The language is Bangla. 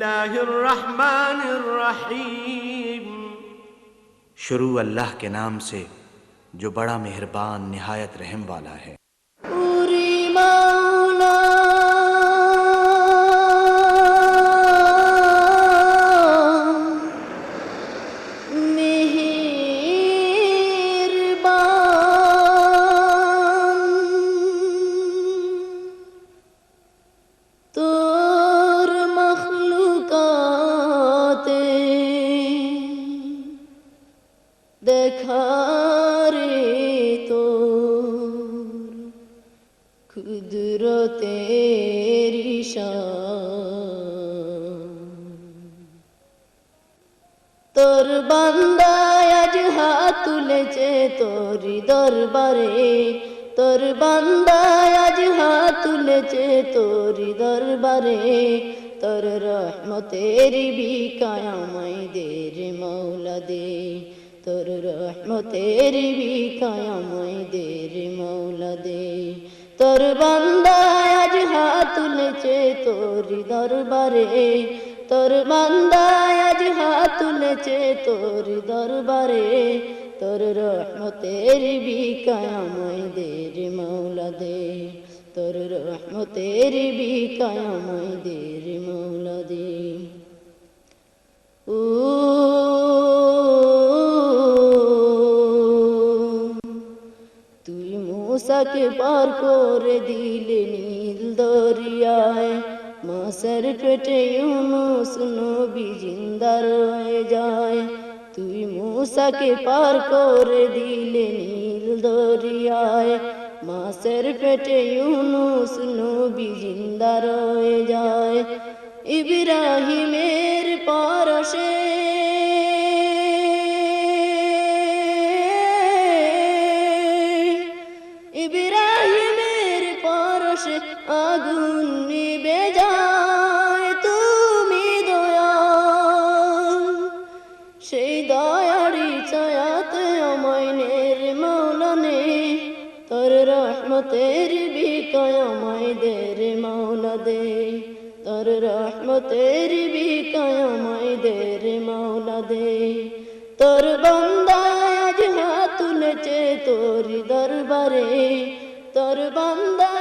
बिस्मिल्लाहिर्रहमानिर्रहीम। शुरू अल्लाह के नाम से जो बड़ा मेहरबान निहायत रहम वाला है। তোর মখলুকাতে দেখারে তোর কুদরতের শান। তোর বান্দায় আজ হাত তুলেছে তোরি দরবারে, তোর বান্দায় আজ হাত তুলেছে তোরি দরবারে। তোর রহমতের বিকায় আমায় দে রে মৌলা দে, তোর রহমতের বিকায় আমায় দে রে মৌলা দে। তোর বান্দায় আজ হাত তুলেছে তোরি দরবারে, তোর বান্দায় আজ হাত তুলেছে তোরি দরবারে। তোর রহমতের বিকায় আমায় দে রে মৌলা দে, তোর রহমতের বিকায় আমায় দে রে মৌলা দে। ও তুই मूसाকে পার করে দিলে নীল দরিয়ায়, মাছের পেটে ইউনুস নবী জিন্দা রয়ে যায়। তুই मूसाকে পার করে দিলে নীল দরিয়ায়, মাছের পেটে ইউনুস নবী জিন্দা রয়ে যায়। ইব্রাহিমের পরশে ইব্রাহিমের পরশে আগুন নিভে যায়। তুমি দয়াল, সেই দয়ারি ছায়াতে আমায় নে রে মৌলা নে। তোর রহমতের বিকায় আমায় দে রে মৌলা দে, তোর রহমতের বিকায় আমায় দে রে মৌলা দে। তোর বান্দায় আজ হাত তুলেছে তোরি দরবারে, তোর বান্দা